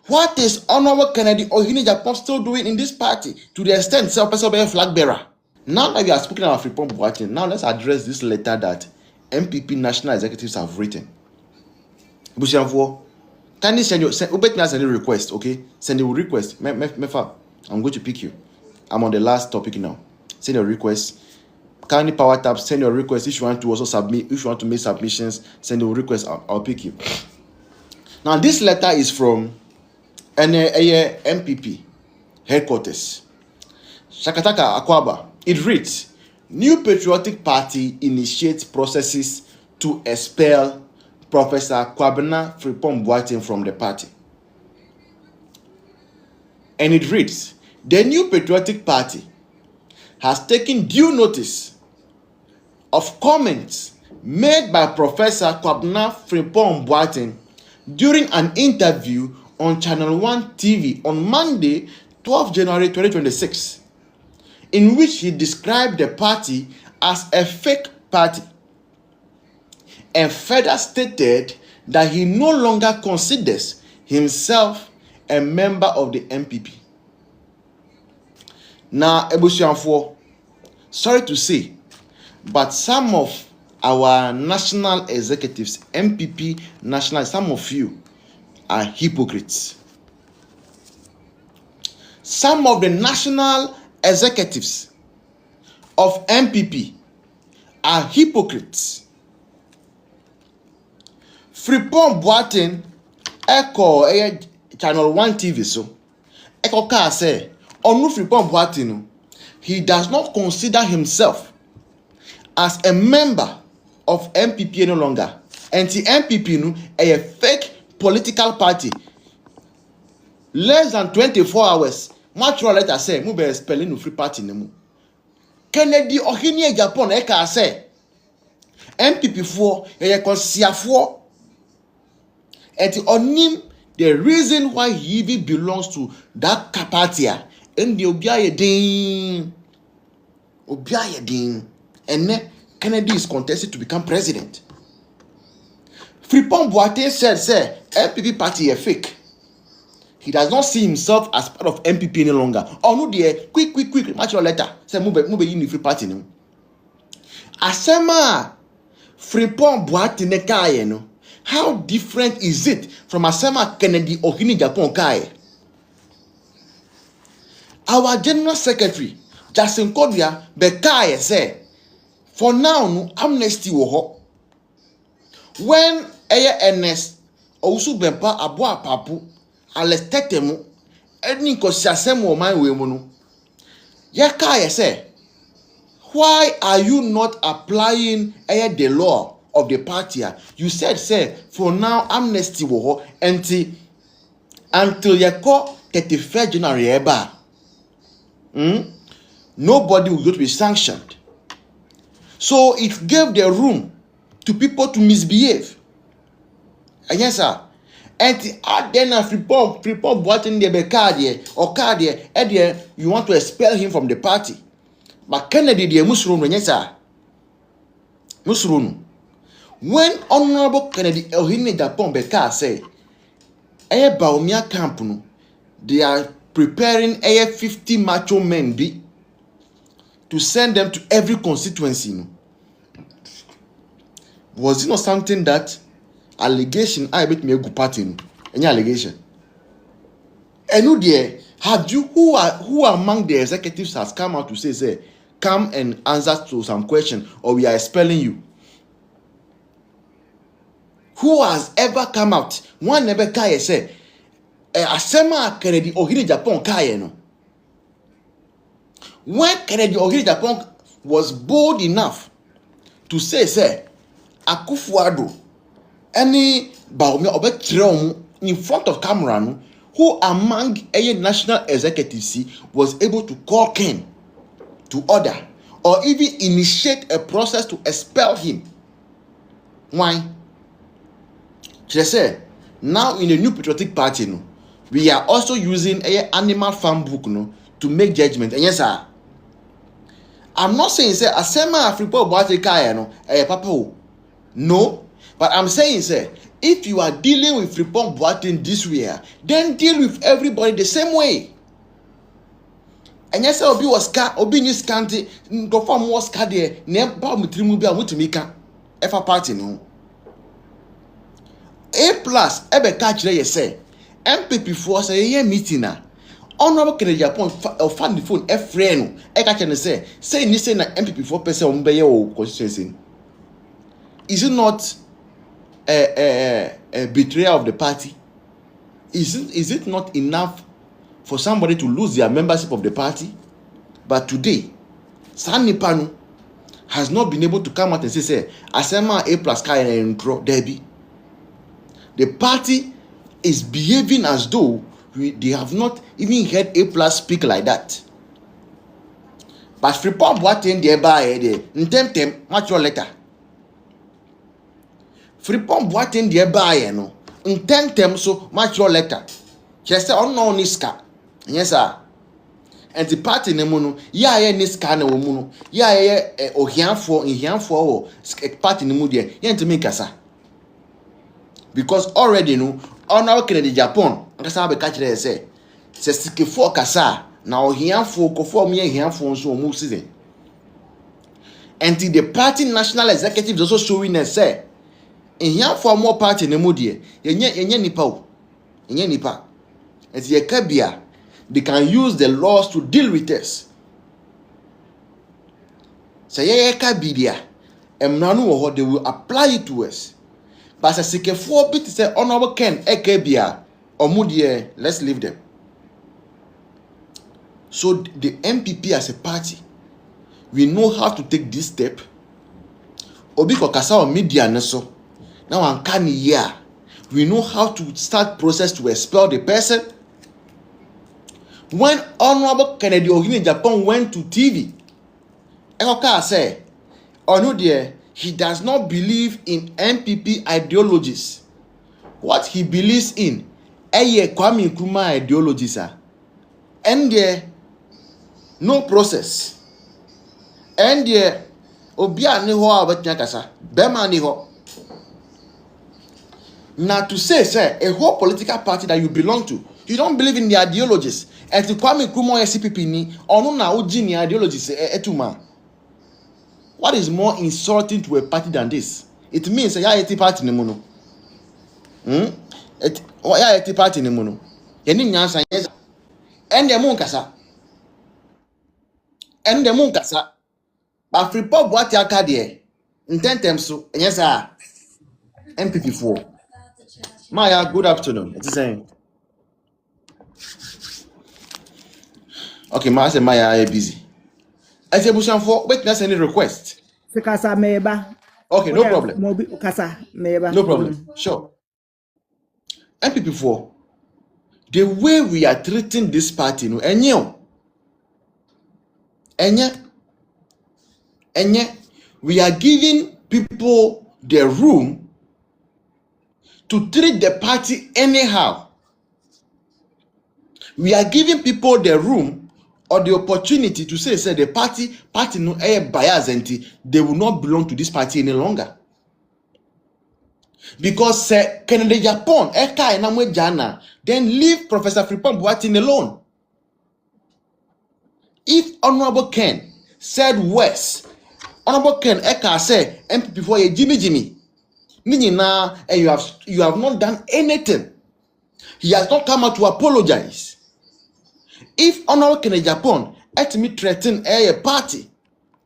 What is Honorable Kennedy Agyapong still doing in this party to the extent self-person be a flag bearer? Now that we are speaking about Frimpong Boateng, now let's address this letter that NPP national executives have written. Bushianfo, can you send a request, okay? Send a request. Mefa, I'm going to pick you. I'm on the last topic now. Send your request. Can you power tap? Send your request. If you want to also submit, if you want to make submissions, send your request. I'll pick you. Now this letter is from NPP headquarters. Shakataka Akwaba. It reads, New Patriotic Party initiates processes to expel Professor Kwabena Frimpong Boateng from the party. And it reads, the New Patriotic Party has taken due notice of comments made by Professor Kwabena Frimpong Boateng during an interview on Channel 1 TV on Monday, 12 January 2026. In which he described the party as a fake party and further stated that he no longer considers himself a member of the NPP. Now, Ebushianfo, sorry to say, but some of our national executives, NPP national, some of you are hypocrites. Some of the national executives of NPP are hypocrites. Frimpong Boateng echo Channel 1 TV so echo ka say onu Frimpong Boateng he does not consider himself as a member of NPP no longer, and the NPP no a fake political party. Less than 24 hours much later say mu be spelling no free party nemu. Kennedy Agyapong eka say NPP for e konsiafo, and onim the reason why he even belongs to that party and the obiaye din and Kennedy is contested to become president. Frimpong Boateng said say NPP party is fake. He does not see himself as part of NPP any longer. Oh no, dear, quick, much later. Say move in free party no. Asema Frimpong Boateng kaye no. How different is it from Asema Kennedy Agyapong kaye? Our General Secretary Justin Kodria Bekaye say, for now no amnesty wo ho. When NS also bempa aboa papu alestetemu eni kosiasem o man we mu no yakaye say, why are you not applying the law of the party? You said say for now amnesty wo ho until yako 31st January eba nobody will go to be sanctioned. So it gave the room to people to misbehave. And yes, sir. And then Frimpong Boateng the Bekadie or Kadie, you want to expel him from the party. But Kennedy the Musrun, yes, sir. Musrun. When Honorable Kennedy Agyapong Beka say, Baumia camp, they are preparing 50 macho men be to send them to every constituency. Was it not something that allegation I bet me a good party? Any allegation? And who there have you who among the executives has come out to say come and answer to some question or we are expelling you? Who has ever come out? One never kai say Asema Kennedy Agyapong kai no. When Kennedy Agyapong was bold enough to say Akufo-Addo any Baumia Obetreum in front of camera no, who among a national executives was able to call Ken to order or even initiate a process to expel him. Why? She said, now in the New Patriotic Party, no, we are also using a animal farm book no, to make judgment. And yes, sir. I'm not saying Asema Frimpong Boateng no, papa. No, but I'm saying If you are dealing with Frimpong Boateng this way, then deal with everybody the same way. And yes, Obi was Obi ni scanty, go for more scade, never mutrimu be a mutimika, ever party no. A plus, ebe catch there, say, NPP for say, meeting na. Honorable Agyapong or fan the phone, a friend, a catch and say, ni say na NPP 4% on Bayer or constituency. Is it not a betrayal of the party? Is it not enough for somebody to lose their membership of the party? But today, Sani Panu has not been able to come out and say, Asema A plus K and intro, Debbie. The party is behaving as though they have not even heard A plus speak like that. But Frimpong Boateng thereby,ntem, match your letter. Frimpong Boateng thereby, no, intentem so match your letter. Just say, oh no, niska. Yes, sir. And the party nemono, ya niska na womuno, ya ohianfo party nemudia, yen to make asa. Because already no, on our Agyapong, kasa be catch there say 64 kasa na ohianfo ko form ye hianfo so mu season. And the party national executive is also showing us say in hianfo more party nemudie, yenye nipa o. Yenye nipa. And the kabia, they can use the laws to deal with us. Say ye kabidia, emnanu wo they will apply it to us. But as a second bit say honorable Ken Ekebia or Mudie, let's leave them. So the NPP as a party, we know how to take this step. Obiko kasa or media neso. Now ankani year, we know how to start process to expel the person. When Honorable Kennedy Ogini Agyapong went to TV, Ekoka say, "Onu dear, he does not believe in NPP ideologies. What he believes in, Kwame Nkrumah ideologies are. And there, no process. And there, Obia niho abatnyakasa, Bema niho. Now to say, a whole political party that you belong to, you don't believe in the ideologies. And to Kwame Nkrumah CPP ni, onu na uji ni ideologies etuma. What is more insulting to a party than this? It means ya eti party ni muno. Ya eti party ni muno. Yeni nyansa yes. Ende mun kasa. Ende mun kasa. Ba Frimpong Boateng akade. Intentem so enyesa NPP 4. Maya, good afternoon. It's saying. Okay, Maya say Maya is busy. I say Bushan for wait, that's any request. Kasa meba. Okay, no problem. Kasa meba. No problem. Sure. NPP 4, the way we are treating this party, no, we are giving people the room to treat the party anyhow. We are giving people the room or the opportunity to say the party no bias and they will not belong to this party any longer. Because Kennedy Agyapong eka enamwe jana, then leave Professor Frimpong Boateng alone. If Honorable Ken said worse, Honorable Ken eka say NPP for a Jimmy. Meaning now, and you have not done anything. He has not come out to apologize. If Honorable Ken Agyapong let me threaten a party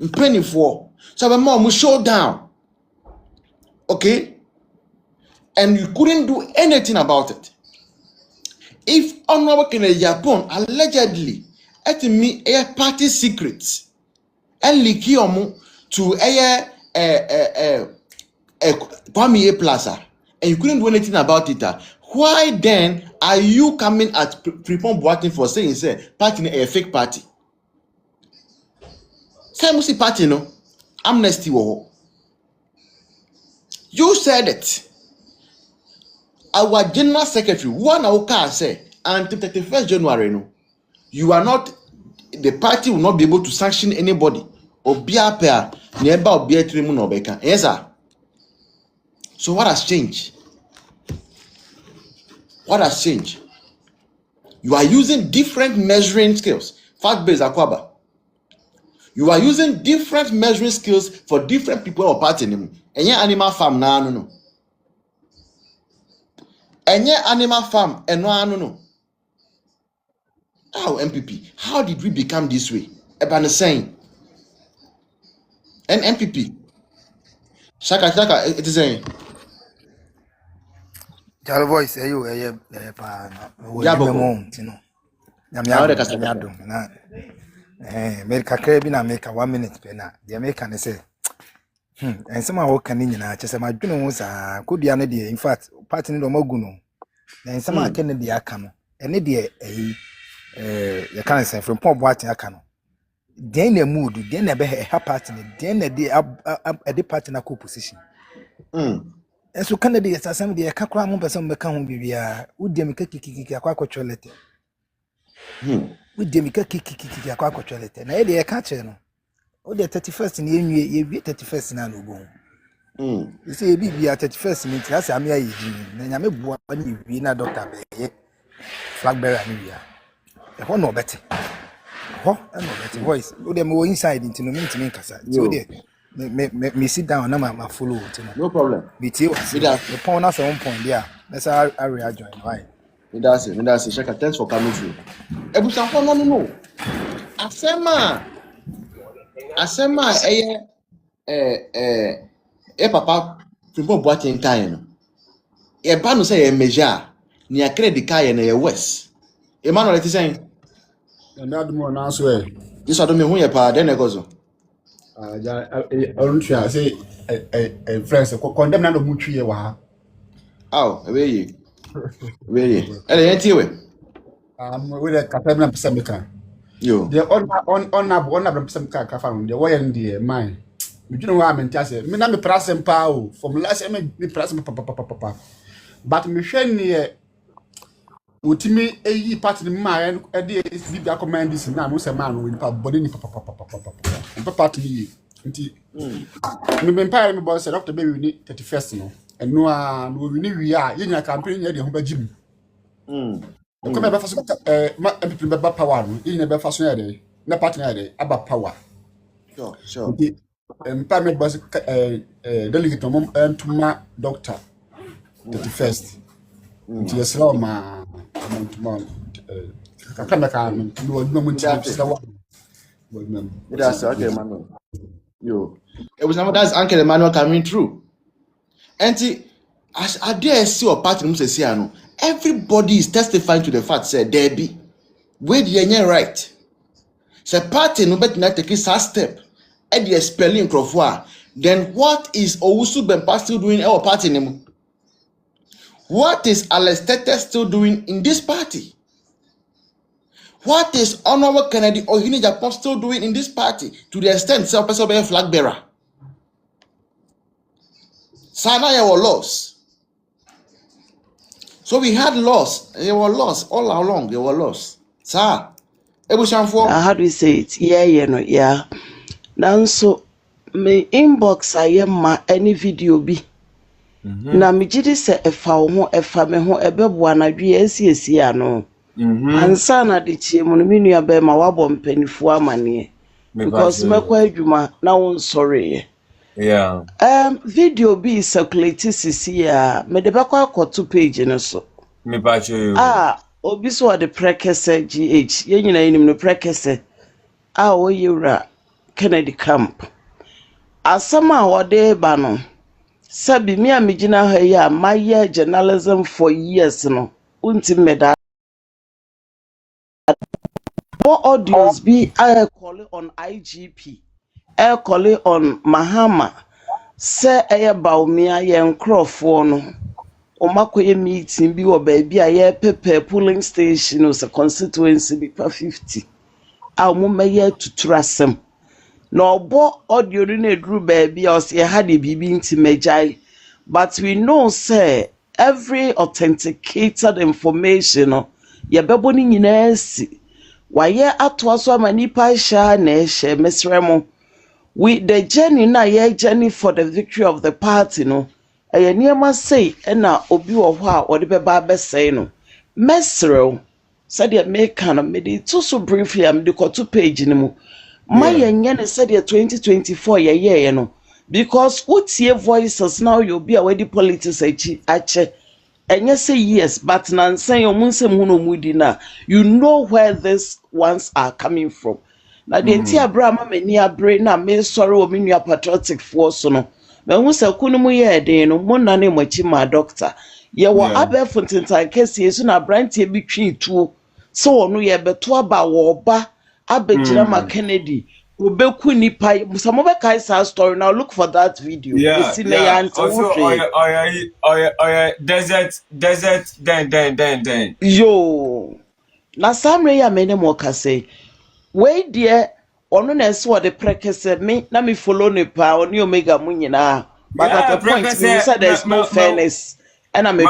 in 24, so my mom will show down. Okay? And you couldn't do anything about it. If Honorable Ken Agyapong allegedly let me a party secrets and leak to Kwame A Plaza, and you couldn't do anything about it, why then are you coming at Frimpong Boateng for saying party a fake party? Say musi party no amnesty wo. You said it. Our general secretary one oka say until 31st January no, you are not, the party will not be able to sanction anybody. Obia pair nearby obia trimu no beka. Yes sir. So what has changed? What has changed? You are using different measuring skills. Fact-based Akwaba. You are using different measuring skills for different people or party. And animal farm no. And animal farm and no. How NPP? How did we become this way? Eban saying. And NPP. Shaka, it is saying. Tell voice, you, Agyapong. America crabby na make 1 minute pena. The American say, and somehow can in just my journals could be an idea. In fact, parting no moguno. Then someone can the acano. An idea, you can't say from Frimpong Boateng acano. Then the mood, then a better party, then a departing a cool position. And so candidates are some of the Kakram person become be would them kiki a quack letter. Would them kiki a quack letter. And I catch no. Oh, the 31st in the year, you be 31st in Anugo. You say, be at 31st in it, as I may then I may want you be a doctor, flag bearer, one no better. Oh, I know better voice. Would them go inside into the minute to make us. So there. Me sit down and I'm follow. No problem. With you, the point us 1 point there. That's how I rejoin. Why? That's it. Shaka, thanks for coming through. No. Asema, papa, Frimpong Boateng kind. Banu say a measure near credit car na west. Emmanuel is saying, and that more now swear. this I don't mean who you pa, then I go so. I don't say a friend, so condemn no mutual wa. Oh, where ye? Anyway. With a captain Semica. You. The on some car found the way in the mine. You know what I mean? Just me na me prasem pao from last time me prasem papa. But me share near Utimi a part of the mind, a day is be recommend this now, was a man with body papa to me. Me empire me boss said after baby we need 31st no. And no we need we are in your campaign here the home gym. Come be faso ma NPP be power no, in be faso here dey. Na partner there about power. Sure. Empire me boss delegate mom and to my doctor 31st. Yes, ma that's okay, Emmanuel. Yo, it was now that's Uncle Emmanuel coming through. And as I dare see or party say everybody is testifying to the fact said Debbie, where the yenye right. Say party no bet not take a step at the spelling crofwa. Then what is Owusu Bempa still doing our party name? What is Alex Tete still doing in this party? What is Honorable Kennedy or Agyapong still doing in this party to the extent self-person be flag bearer? Sana you were lost. So we had loss. They were lost all along. They were lost. Sir, how do you say it? Yeah. Now so me inbox I am ma any video be. Na me gidi se efa me ho ebeboa na dwe esi ano ansa na de chie mu no me nua be ma wabɔ mpanifu amane because mekwa adwuma na won sorry video be circulate sisi ya me de bekwa akoto page no so me ba che obi so de prekese gh ye nyina yinim no prekese o yewra Kennedy camp asama wode ba no Sabi mi amijina ha ya my journalism for years no unti meda what audios be I call it on IGP I call it on Mahama say eye baumia ye nkrofo no omakoye meeting bi wo ba bi aye pepe polling station no se constituency bi pa 50 a mo meye tuturasem no bo audio na edru baby os ye had bibi nti majai but we know say every authenticated information ye bebo ni nyina si waye atwa so amanipa sha na ehye mesremo we the journey na ye journey for the victory of the party no eye niema say na obi wo ho a ode beba abesei no mesrel said the American made it so briefly. I'm the 2 page anymore. My young said 2024 yeah, no. Because what's your voices now you'll be already politics ache. And you say yes, but Nancy you know where these ones are coming from. Now the entire Brahma mania brain na me sorry o me patriotic force no. Me hu se kunumu ye den no mo na ne machi ma doctor. Ye wo abefo tentan kese yesu na brantie bi twi tuo. So onu ye beto aba wo ba abegyira ma Kennedy. Obeku nipa some of the story now look for that video. Also desert then Yo na samre ya mene mo ka say we dear ono na so the prekese me na me follow ne pa oni omega mu nyina but at the point we said there's no fairness and I'm a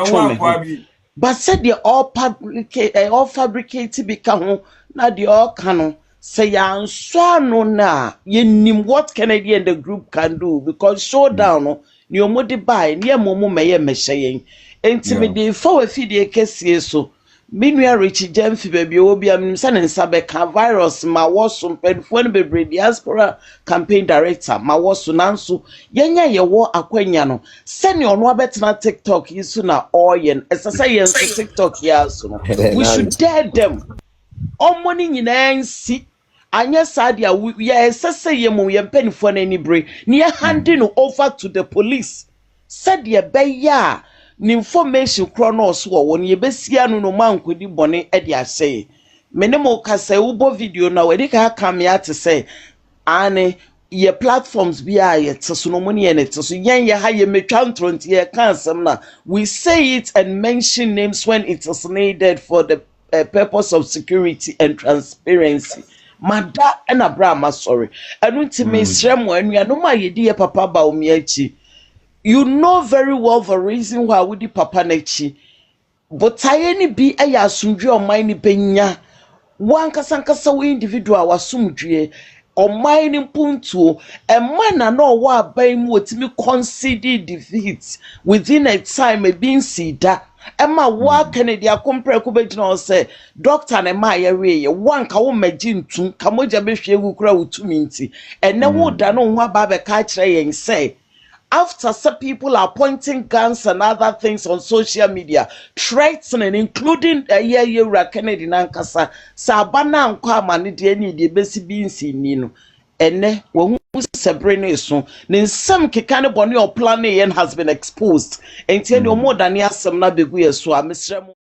but said they all fabricate bika ho na they all can say ya nso no na yenim what Kennedy and the group can do because showdown no ni omodi buy ni emomo meye mehye intimidate for afidie kese so Minua Richie Jemfi baby obi am say nsa virus ma woso mpedfo no bebre diaspora campaign director ma woso nanso yenya yewo akwanya no se ne ono abetena TikTok yisu na oyen esese yen TikTok ya so no we should dare them omoni nyina nsi anya sadia we esese yemu ye mpenfo na anibre ne handing over to the police said ye beya ni information chronos wo won ye besia no mankodi bone e de asey menemo ka say ubo video na we dey ka kam ya te say ane ye platforms bia ye tso no money ne tso yen ye ha ye metwa ntront ye kan asem na we say it and mention names when it is needed for the purpose of security and transparency mada and abrama sorry anu nti me srem anu no ma ye di papa ba omi achi. You know very well the reason why we di papa nechi. But I any be a yasumdwe or mine penya. One kasankasa we individual wasumdwe or mine punto a man no wa by what me concede defeat within a time a being sida. Emma wa Kennedy a compare kubejino say doctor na ma ye one ka wo magin tun kamoja be hwe wu kura wutuminti and na wo da no ho ba be ka kire yen say after some people are pointing guns and other things on social media, threatening, including Kennedy Nankasa, Sabana and Kwama, the basic beings in Nino. And then, when we separate so, then some kind bonny or plan has been exposed. And tell you more than yes, some not be so I'm Mr.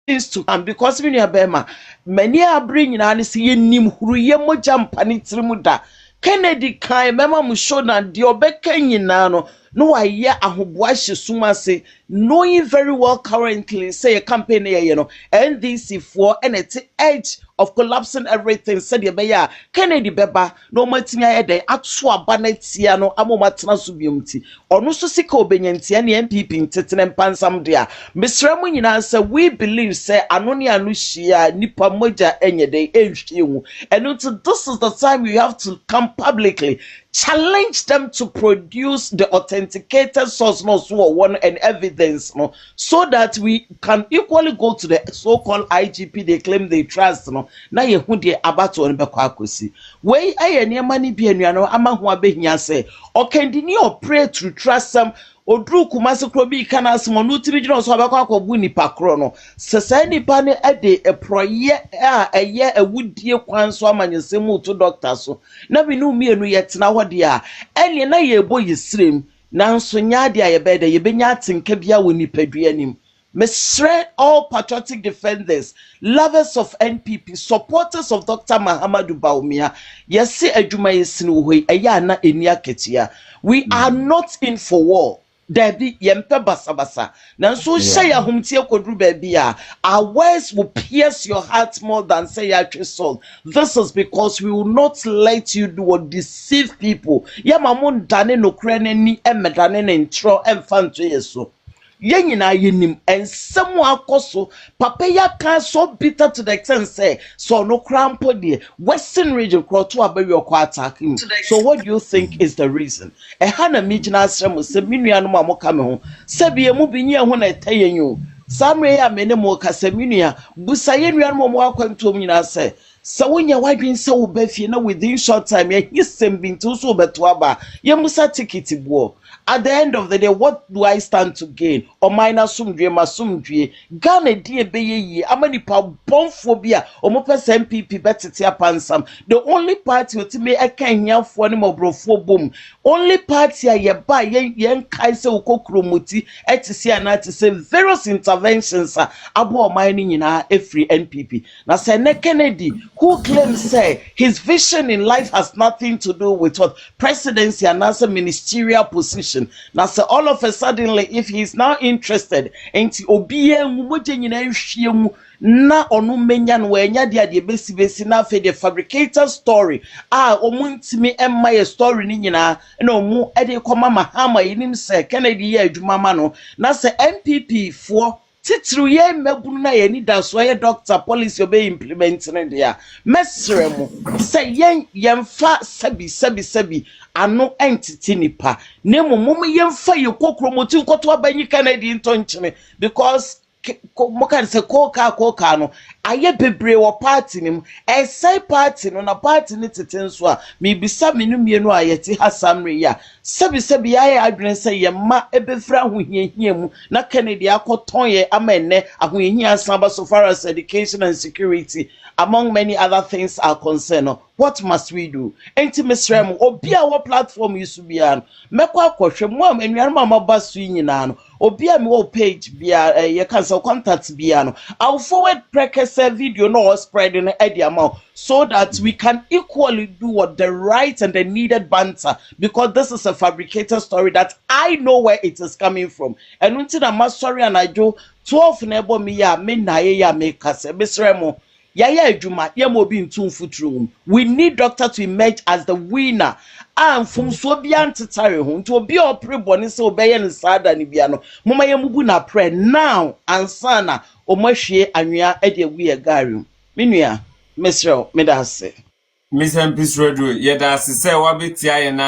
To come because when you bema many are bringing and see nim huruye mo jampani trimuda Kennedy kai mema mu show na de obeka nyina no aye ahoboahye suma say knowing very well currently say a campaign NDC for and it's edge of collapsing everything said ya Kennedy beba no matina ye den ato abanetia no amomatena so biomti ono so sika obenyantia ne NPP ntetene mpansam dia mesramu nyina say we believe say anoni anu hia nipa moja enyede ehwiemu and this is the time we have to come publicly challenge them to produce the authenticated source no so one and evidence no so that we can equally go to the so-called IGP they claim they trust no na ye hu de abato on bekwa akosi we aye niam ni bi anuano ama ho abehia say o kandini o pray to trust some odru kumase kro bi kana asmo no tiri gina so abekwa akobu nipa kro no sesa nipa ne ade eproye a eye awudie kwan so amanyesemu to doctor so na bi no mienu yetena hode a ene na ye bo yisrem nanso nyaade a ye bede ye benya atenka bia woni paduanim. Mesre all patriotic defenders, lovers of NPP, supporters of Dr. Mahamadou Bawumia, yesi adwuma yesinu hoi eya na enia ketia. We are not in for war. Debi yempe basabasa. Nanso shaya humtie kodru baby a. Our words will pierce your heart more than say your soul. This is because we will not let you do or deceive people. Yamamun dane no krene ni emedane ne ntro emfanto yeso. yen nyina yenim ensem akoso papa ya kan so bitter to the extent say so no crampo de western region kroto abawi okwa attack him. So what do you think is the reason? E ha na mi gina asrem se minua no mamoka me ho se bie mu binyi ho na etayen yo samre ya mene mo kasa minua busa yenua no mo akwantom nyina se wonya wadwen se wo ba fie na within short time ya hisem bintu so beto aba ye musa ticket bo. At the end of the day, what do I stand to gain? Or minus masumdwe. Ghana die beye ye. Amanipa bonphobia. Or mo pese NPP betitia pansam. The only party who me a Kenya for any more brofo boom. Only party a ye buy yen kaise ukokromuti etisi anati say various interventions abo mining in our every NPP. Now say Kennedy who claims say his vision in life has nothing to do with what presidency and as a ministerial position. Now, so all of a sudden, if he's now interested in na onu menya no enya de besi na fe the fabricator story omuntimi emma ye story ni nyina na omu e de koma mahama yinim se Kennedy ye adwuma ma no na se NPP for titru ye mabunu na ye ni da so ye doctor policy obey implementing dia mesremu se yemfa sabi ano entity nipa nemu mum yemfa ye kokromoti nkoto abanyi Kennedy ntonchime because mo kan se koka no aye bebre wo party nim esai party no na party ni tete nso a me bisa menu mienu ayeti hasamre ya sebi aye adwen se ye ma ebefra hohiahia mu na Kennedy akoton ye amenne ahohiahia samba so far as education and security among many other things are concerned. What must we do? Enti mesrem obi a wo platform yusu bia no mekwa akwhwe mo am enuanum amabasu nyina no obi a me wo page bia ye kan se contact bia no I'll forward precursor video no or spread in the amount so that we can equally do what the right and the needed banter, because this is a fabricated story that I know where it is coming from. And until I'm sorry and I do 12 nebo me ya me na ye ya me kase mesrem Yaya Juma, Yamobi in Tumfutrum. We need doctor to emerge as the winner. And from Swabian to Tarihun to be a pre-born so obey and sada Nibiano. Mama Yamubuna pray now and sana or Moshe and ya Eddie Weir Garium. Minia, Mr. Medase. Miss MP Sredu, yet as I say, what bit I and